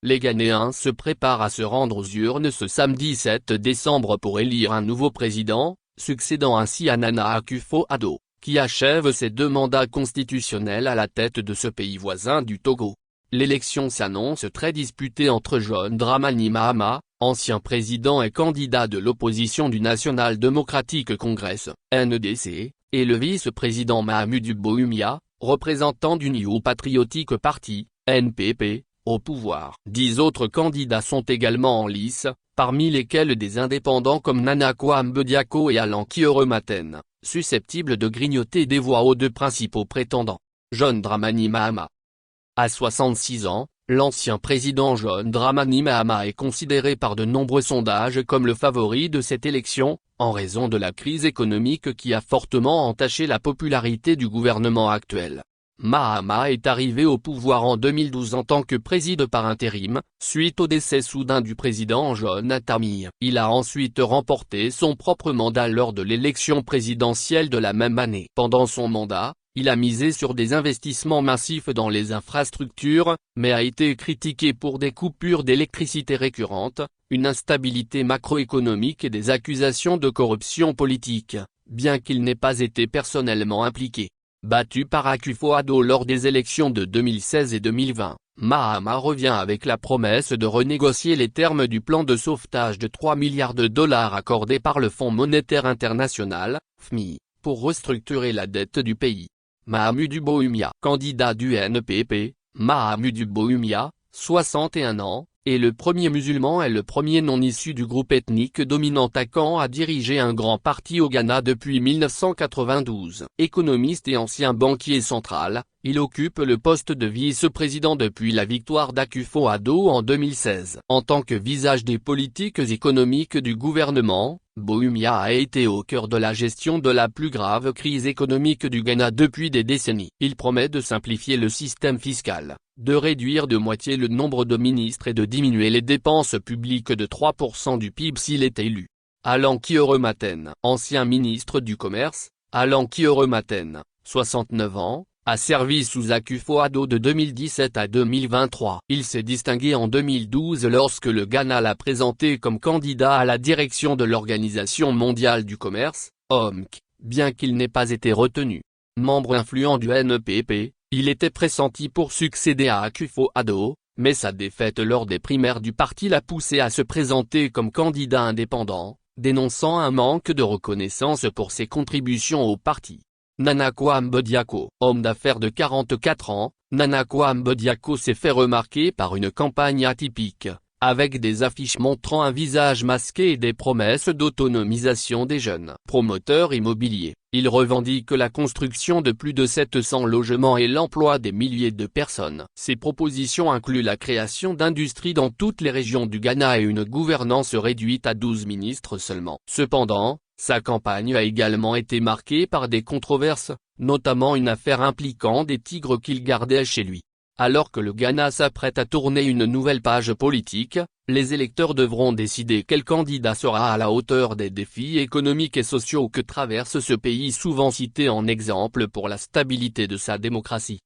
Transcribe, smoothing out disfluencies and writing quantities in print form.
Les Ghanéens se préparent à se rendre aux urnes ce samedi 7 décembre pour élire un nouveau président, succédant ainsi à Nana Akufo-Addo, qui achève ses 2 mandats constitutionnels à la tête de ce pays voisin du Togo. L'élection s'annonce très disputée entre John Dramani Mahama, ancien président et candidat de l'opposition du National Democratic Congress, NDC, et le vice-président Mahamudu Bawumia, représentant du New Patriotic Party, NPP, au pouvoir. 10 autres candidats sont également en lice, parmi lesquels des indépendants comme Nana Akua-Mbediako et Alan Kyerematen, susceptibles de grignoter des voix aux 2 principaux prétendants. John Dramani Mahama. À 66 ans, l'ancien président John Dramani Mahama est considéré par de nombreux sondages comme le favori de cette élection, en raison de la crise économique qui a fortement entaché la popularité du gouvernement actuel. Mahama est arrivé au pouvoir en 2012 en tant que président par intérim, suite au décès soudain du président John Atta Mills. Il a ensuite remporté son propre mandat lors de l'élection présidentielle de la même année. Pendant son mandat, il a misé sur des investissements massifs dans les infrastructures, mais a été critiqué pour des coupures d'électricité récurrentes, une instabilité macroéconomique et des accusations de corruption politique, bien qu'il n'ait pas été personnellement impliqué. Battu par Akufo-Addo lors des élections de 2016 et 2020, Mahama revient avec la promesse de renégocier les termes du plan de sauvetage de 3 milliards de dollars accordé par le Fonds monétaire international, FMI, pour restructurer la dette du pays. Mahamudu Bawumia, candidat du NPP, Mahamudu Bawumia, 61 ans, est le premier musulman et le premier non issu du groupe ethnique dominant Akan à diriger un grand parti au Ghana depuis 1992. Économiste et ancien banquier central, il occupe le poste de vice-président depuis la victoire d'Akufo-Addo en 2016. En tant que visage des politiques économiques du gouvernement, Bawumia a été au cœur de la gestion de la plus grave crise économique du Ghana depuis des décennies. Il promet de simplifier le système fiscal, de réduire de moitié le nombre de ministres et de diminuer les dépenses publiques de 3% du PIB s'il est élu. Alan Kyerematen, ancien ministre du Commerce, Alan Kyerematen, 69 ans, a servi sous Akufo-Addo de 2017 à 2023. Il s'est distingué en 2012 lorsque le Ghana l'a présenté comme candidat à la direction de l'Organisation mondiale du commerce, OMC, bien qu'il n'ait pas été retenu. Membre influent du NPP, il était pressenti pour succéder à Akufo-Addo, mais sa défaite lors des primaires du parti l'a poussé à se présenter comme candidat indépendant, dénonçant un manque de reconnaissance pour ses contributions au parti. Nana Akua-Mbediako, homme d'affaires de 44 ans, Nana Akua-Mbediako s'est fait remarquer par une campagne atypique, avec des affiches montrant un visage masqué et des promesses d'autonomisation des jeunes. Promoteur immobilier, il revendique la construction de plus de 700 logements et l'emploi des milliers de personnes. Ses propositions incluent la création d'industries dans toutes les régions du Ghana et une gouvernance réduite à 12 ministres seulement. Cependant, sa campagne a également été marquée par des controverses, notamment une affaire impliquant des tigres qu'il gardait chez lui. Alors que le Ghana s'apprête à tourner une nouvelle page politique, les électeurs devront décider quel candidat sera à la hauteur des défis économiques et sociaux que traverse ce pays souvent cité en exemple pour la stabilité de sa démocratie.